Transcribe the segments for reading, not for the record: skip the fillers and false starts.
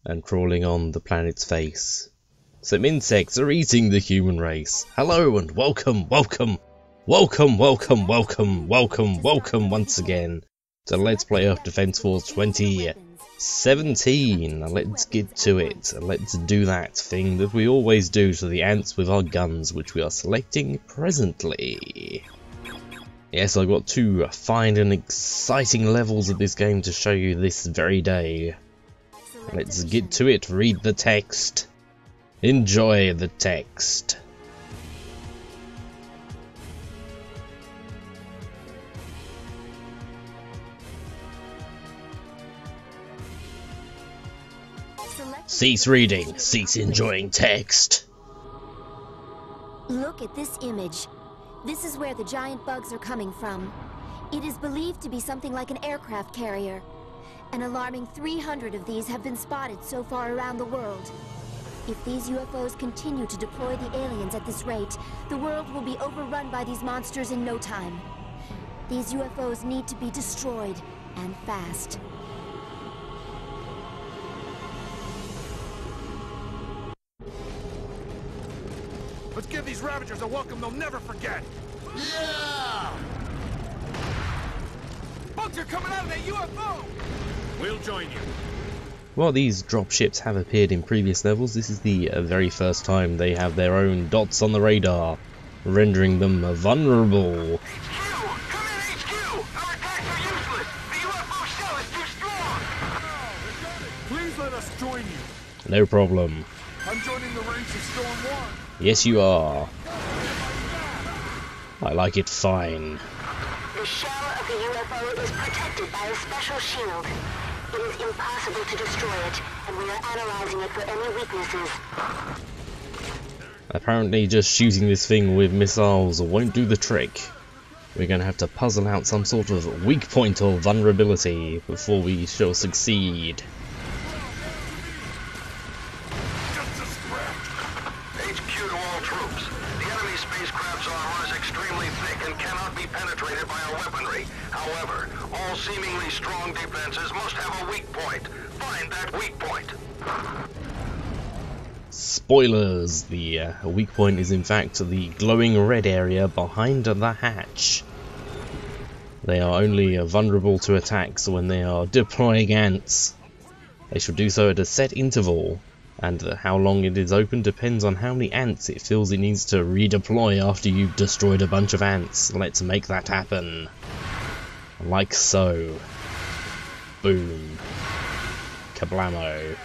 and crawling on the planet's face. Some insects are eating the human race. Hello and welcome once again to Let's Play of Defense Force 2017. Let's get to it. Let's do that thing that we always do to the ants with our guns, which we are selecting presently. Yes, I've got two fine and exciting levels of this game to show you this very day. Let's get to it. Read the text. Enjoy the text. Cease reading. Cease enjoying text. Look at this image. This is where the giant bugs are coming from. It is believed to be something like an aircraft carrier. An alarming 300 of these have been spotted so far around the world. If these UFOs continue to deploy the aliens at this rate, the world will be overrun by these monsters in no time. These UFOs need to be destroyed, and fast. Let's give these ravagers a welcome they'll never forget! Yeah! Bugs are coming out of that UFO! We'll join you. While these dropships have appeared in previous levels, this is the very first time they have their own dots on the radar, rendering them vulnerable. HQ! Come in, HQ! Our attacks are useless! The UFO shell is too strong! Please let us join you. No problem. I'm joining the ranks of Storm 1. Yes, you are. I like it fine. The shell of the UFO is protected by a special shield. It is impossible to destroy it, and we are analyzing it for any weaknesses. Apparently just shooting this thing with missiles won't do the trick. We're going to have to puzzle out some sort of weak point or vulnerability before we shall succeed. However, all seemingly strong defenses must have a weak point. Find that weak point. Spoilers! The weak point is in fact the glowing red area behind the hatch. They are only vulnerable to attacks when they are deploying ants. They should do so at a set interval, and how long it is open depends on how many ants it feels it needs to redeploy after you've destroyed a bunch of ants. Let's make that happen. Like so. Boom. Kablamo.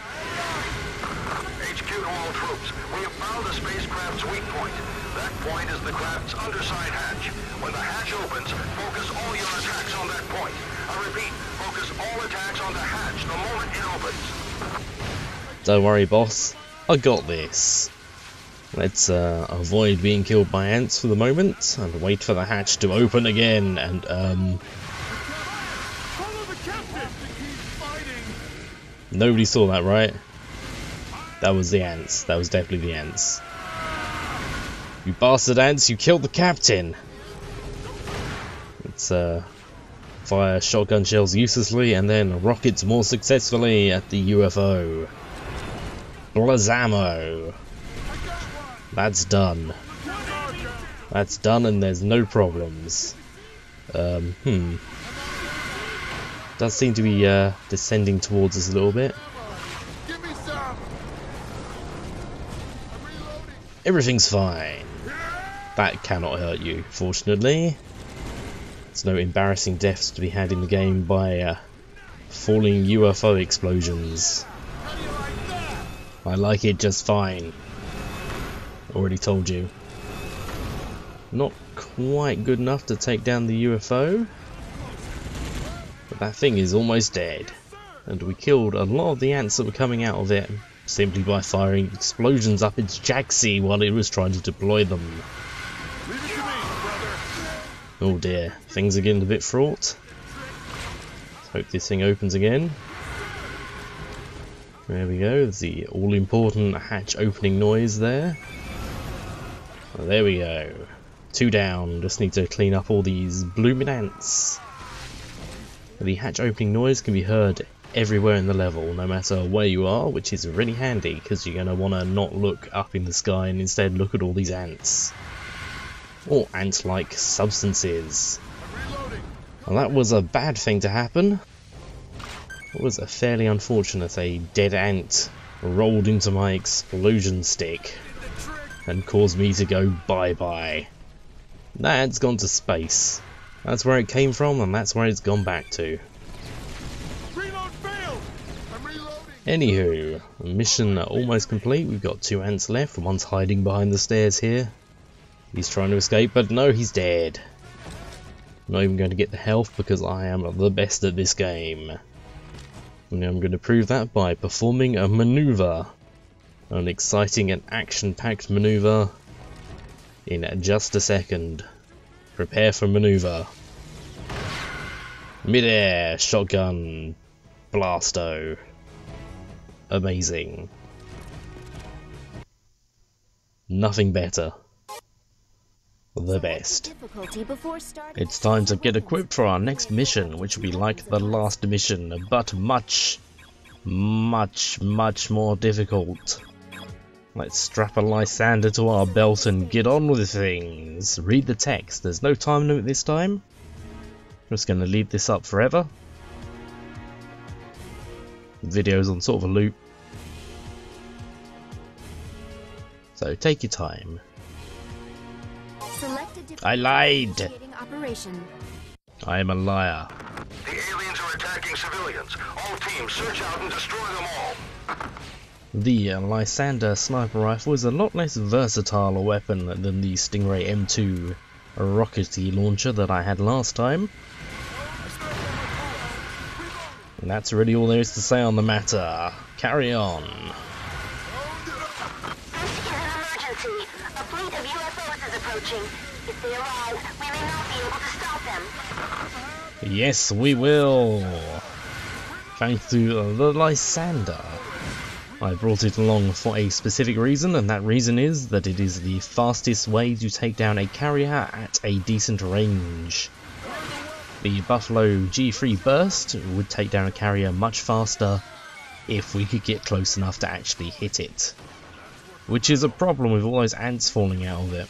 HQ to all troops. We have found the spacecraft's weak point. That point is the craft's underside hatch. When the hatch opens, focus all your attacks on that point. I repeat, focus all attacks on the hatch the moment it opens. Don't worry, boss. I got this. Let's avoid being killed by ants for the moment and wait for the hatch to open again and Nobody saw that, right? That was the ants. That was definitely the ants. You bastard ants, you killed the captain! Let's fire shotgun shells uselessly and then rockets more successfully at the UFO. Blazamo! That's done. That's done and there's no problems. Does seem to be descending towards us a little bit. Everything's fine. That cannot hurt you, fortunately. There's no embarrassing deaths to be had in the game by falling UFO explosions. I like it just fine. Already told you. Not quite good enough to take down the UFO. But that thing is almost dead, and we killed a lot of the ants that were coming out of it simply by firing explosions up its jacksie while it was trying to deploy them. Oh dear, things are getting a bit fraught. Let's hope this thing opens again. There we go, there's the all-important hatch opening noise there. Oh, there we go. 2 down, just need to clean up all these blooming ants. The hatch opening noise can be heard everywhere in the level, no matter where you are, which is really handy because you're going to want to not look up in the sky and instead look at all these ants. Or ant-like substances. Well, that was a bad thing to happen. It was a fairly unfortunate. A dead ant rolled into my explosion stick and caused me to go bye-bye. That ant's gone to space. That's where it came from and that's where it's gone back to. Anywho, mission almost complete. We've got 2 ants left. One's hiding behind the stairs here. He's trying to escape, but no, he's dead. I'm not even going to get the health because I am the best at this game. And I'm going to prove that by performing a maneuver. An exciting and action-packed maneuver in just a second. Prepare for maneuver. Mid-air, shotgun, blasto. Amazing. Nothing better. The best. It's time to get equipped for our next mission, which will be like the last mission, but much more difficult. Let's strap a Lysander to our belt and get on with things. Read the text. There's no time limit this time. I'm just going to leave this up forever. The video's on sort of a loop. So take your time. I lied! I am a liar. The aliens are attacking civilians. All teams, search out and destroy them all. The Lysander sniper rifle is a lot less versatile a weapon than the Stingray M2 rockety launcher that I had last time. And that's really all there is to say on the matter. Carry on. If they arrive, we may not be able to stop them. Yes, we will. Thanks to the Lysander. I brought it along for a specific reason, and that reason is that it is the fastest way to take down a carrier at a decent range. The Buffalo G3 burst would take down a carrier much faster if we could get close enough to actually hit it. Which is a problem with all those ants falling out of it.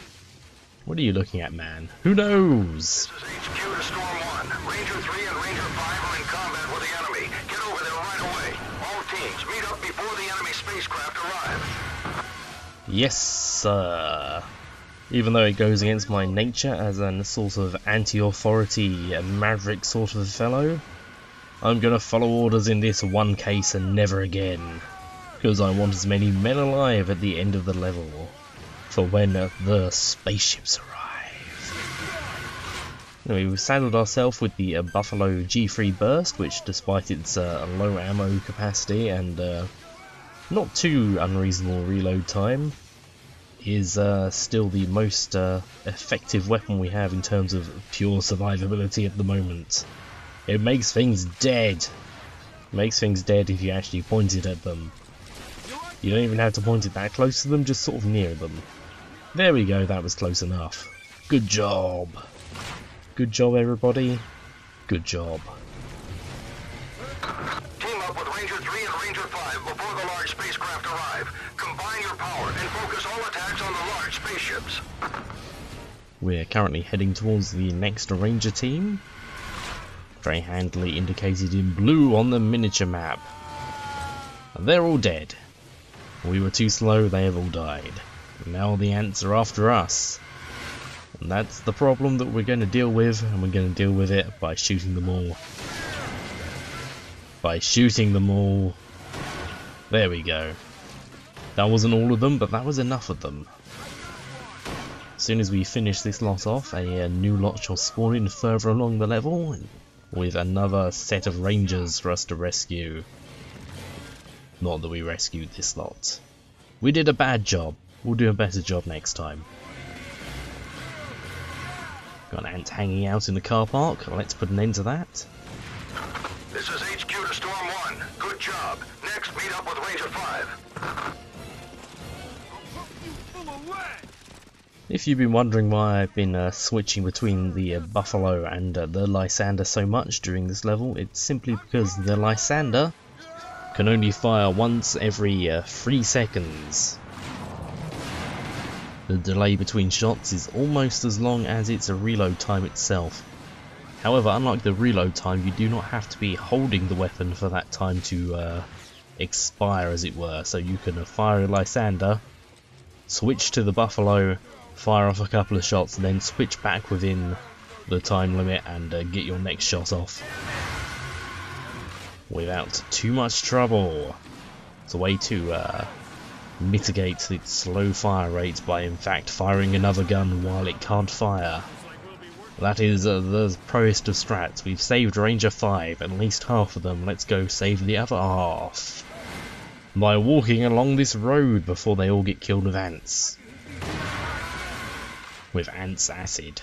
What are you looking at, man? Who knows? This is HQ to Storm 1. Ranger 3 and Ranger 5 are in combat with the enemy. Get over there right away. All teams, meet up before the enemy spacecraft arrive. Yes, sir. Even though it goes against my nature as a sort of anti-authority maverick sort of fellow, I'm gonna follow orders in this one case and never again. Because I want as many men alive at the end of the level. For when the spaceships arrive. Anyway, we've saddled ourselves with the Buffalo G3 Burst, which despite its low ammo capacity and not too unreasonable reload time, is still the most effective weapon we have in terms of pure survivability at the moment. It makes things dead. It makes things dead if you actually point it at them. You don't even have to point it that close to them, just sort of near them. There we go, that was close enough. Good job. Good job, everybody. Good job. Team up with Ranger 3 and Ranger 5 before the large spacecraft arrive. Combine your power and focus all attacks on the large spaceships. We're currently heading towards the next Ranger team. Very handily indicated in blue on the miniature map. They're all dead. We were too slow, they have all died. Now the ants are after us. And that's the problem that we're going to deal with, and we're going to deal with it by shooting them all. By shooting them all. There we go. That wasn't all of them, but that was enough of them. As soon as we finish this lot off, a new lot shall spawn in further along the level, with another set of rangers for us to rescue. Not that we rescued this lot. We did a bad job. We'll do a better job next time. Got an ant hanging out in the car park. Let's put an end to that. This is HQ to Storm 1. Good job. Next, meet up with Ranger 5. If you've been wondering why I've been switching between the Buffalo and the Lysander so much during this level, it's simply because the Lysander can only fire once every 3 seconds. The delay between shots is almost as long as its reload time itself. However, unlike the reload time, you do not have to be holding the weapon for that time to expire, as it were. So you can fire a Lysander, switch to the Buffalo, fire off a couple of shots, and then switch back within the time limit and get your next shot off without too much trouble. It's a way to mitigate its slow fire rate by in fact firing another gun while it can't fire. That is the proest of strats. We've saved Ranger 5, at least half of them. Let's go save the other half by walking along this road before they all get killed with ants. With ants acid.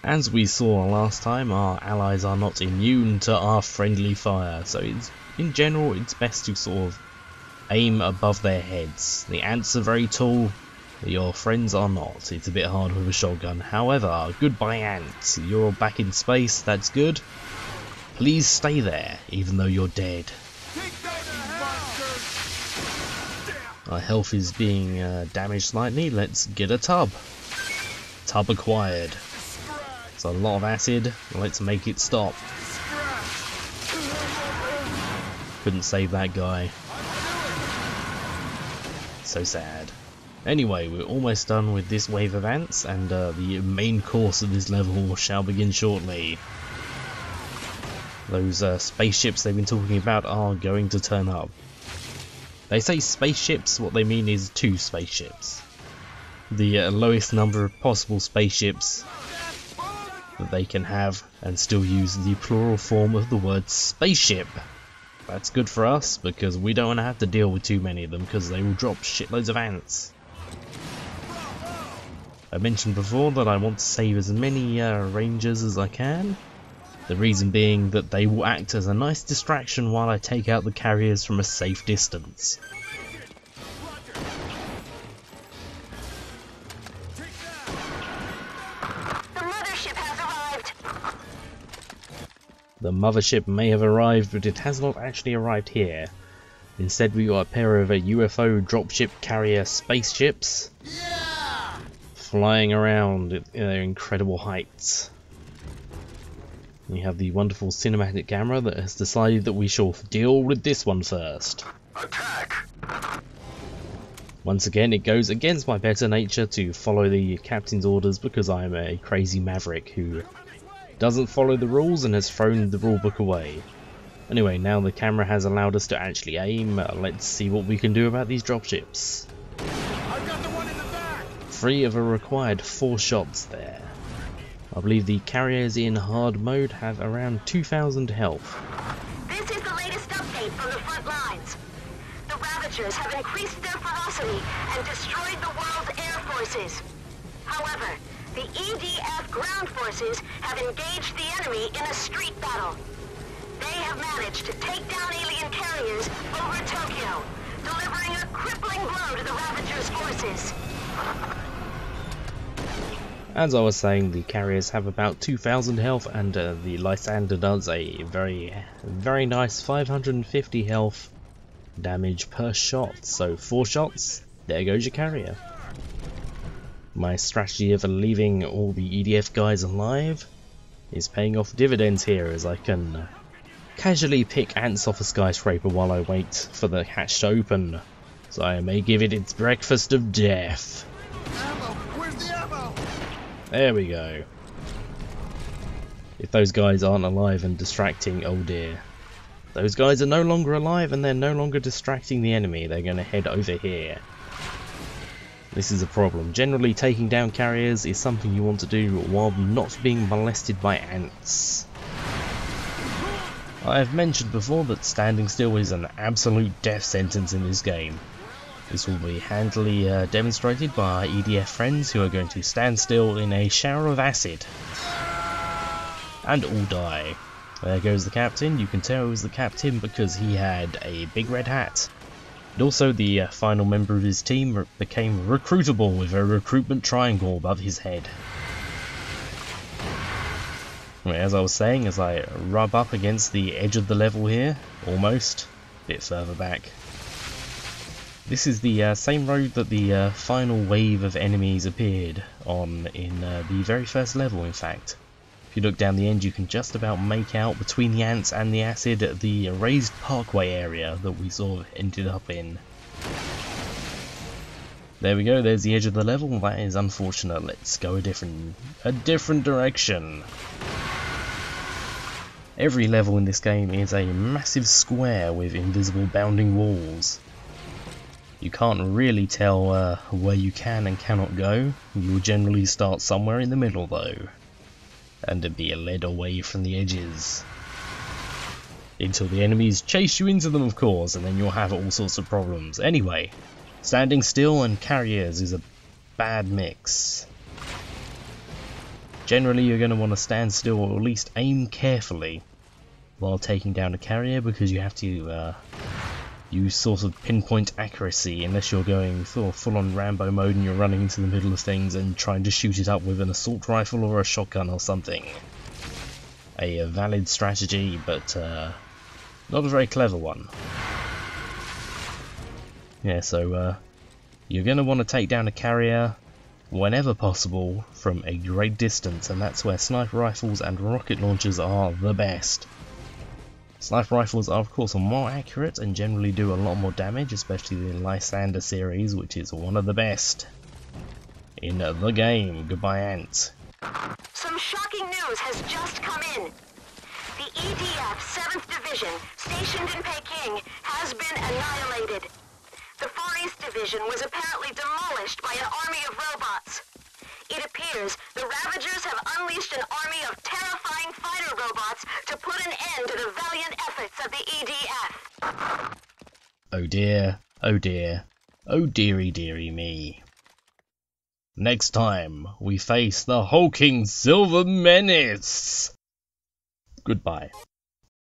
As we saw last time, our allies are not immune to our friendly fire, so in general it's best to sort of aim above their heads. The ants are very tall, your friends are not. It's a bit hard with a shotgun. However, goodbye ants, you're back in space, that's good. Please stay there, even though you're dead. Our health is being damaged slightly, let's get a tub. Tub acquired. A lot of acid, let's make it stop. Couldn't save that guy. So sad. Anyway, we're almost done with this wave of ants, and the main course of this level shall begin shortly. Those spaceships they've been talking about are going to turn up. They say spaceships, what they mean is 2 spaceships. The lowest number of possible spaceships that they can have, and still use the plural form of the word spaceship. That's good for us, because we don't want to have to deal with too many of them, because they will drop shitloads of ants. I mentioned before that I want to save as many Rangers as I can. The reason being that they will act as a nice distraction while I take out the carriers from a safe distance. The mothership may have arrived, but it has not actually arrived here. Instead, we got a pair of UFO dropship carrier spaceships flying around at their incredible heights. We have the wonderful cinematic camera that has decided that we shall deal with this one first. Attack! Once again, it goes against my better nature to follow the captain's orders because I am a crazy maverick who doesn't follow the rules and has thrown the rulebook away. Anyway, now the camera has allowed us to actually aim. Let's see what we can do about these dropships. 3 of a required 4 shots there. I believe the carriers in hard mode have around 2,000 health. This is the latest update from the front lines. The ravagers have increased their ferocity and destroyed the world's air forces. However, the EDF ground forces have engaged the enemy in a street battle. They have managed to take down alien carriers over Tokyo, delivering a crippling blow to the Ravagers' forces. As I was saying, the carriers have about 2,000 health, and the Lysander does a very nice 550 health damage per shot. So 4 shots, there goes your carrier. My strategy of leaving all the EDF guys alive is paying off dividends here, as I can casually pick ants off a skyscraper while I wait for the hatch to open, so I may give it its breakfast of death. Ammo! Where's the ammo? There we go. If those guys aren't alive and distracting, oh dear. Those guys are no longer alive and they're no longer distracting the enemy. They're going to head over here. This is a problem. Generally, taking down carriers is something you want to do while not being molested by ants. I have mentioned before that standing still is an absolute death sentence in this game. This will be handily demonstrated by EDF friends who are going to stand still in a shower of acid. And all die. There goes the captain. You can tell it was the captain because he had a big red hat. And also the final member of his team became recruitable with a recruitment triangle above his head. As I was saying, as I rub up against the edge of the level here, almost, a bit further back. This is the same road that the final wave of enemies appeared on in the very first level, in fact. If you look down the end, you can just about make out, between the ants and the acid, the raised parkway area that we sort of ended up in. There we go, there's the edge of the level. That is unfortunate. Let's go a different direction. Every level in this game is a massive square with invisible bounding walls. You can't really tell where you can and cannot go. You will generally start somewhere in the middle though, and be led away from the edges. Until the enemies chase you into them, of course, and then you'll have all sorts of problems. Anyway, standing still and carriers is a bad mix. Generally you're going to want to stand still, or at least aim carefully while taking down a carrier, because you have to use sort of pinpoint accuracy, unless you're going full on Rambo mode and you're running into the middle of things and trying to shoot it up with an assault rifle or a shotgun or something. A valid strategy, but not a very clever one. Yeah, so you're going to want to take down a carrier whenever possible from a great distance, and that's where sniper rifles and rocket launchers are the best. Sniper rifles are of course more accurate and generally do a lot more damage, especially the Lysander series, which is one of the best in the game. Goodbye, Ant. Some shocking news has just come in. The EDF 7th Division, stationed in Peking, has been annihilated. The Far East Division was apparently demolished by an army of robots. It appears the Ravagers have unleashed an army of terrifying fighter robots to put an end to the valiant efforts of the EDF. Oh dear, oh dear, oh dearie dearie me. Next time, we face the hulking Silver Menace! Goodbye.